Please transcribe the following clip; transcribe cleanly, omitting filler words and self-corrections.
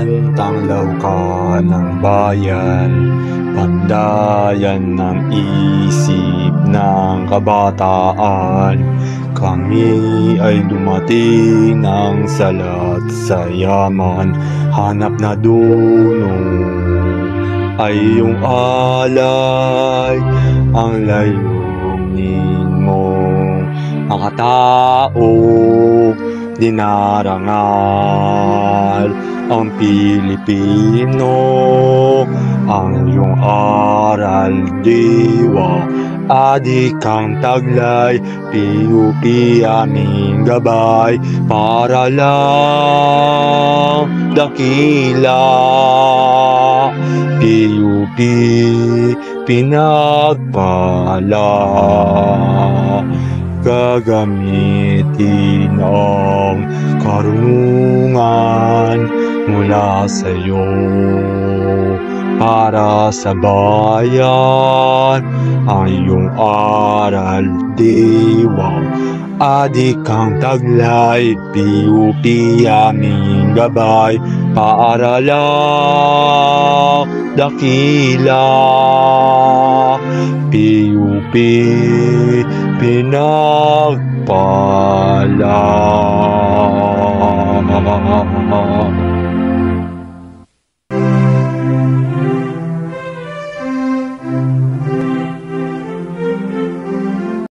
Tanglaw ka ng bayan, pandayan ng isip ng kabataan. Kami ay dumating ng salat sa yaman, hanap na duno ay iyong alay. Ang layunin mo, mga tao dinarangal. Ang Pilipino, ang iyong aral diwa, adik ang taglay, PUP aming gabay, para lang dakila. PUP pinagpala, gagamitin ang karunungan mula sa iyo para sa bayan. Ang iyong aral diwa, adik ang taglay, PUP aming gabay, para lang dakila. PUP pinagpala.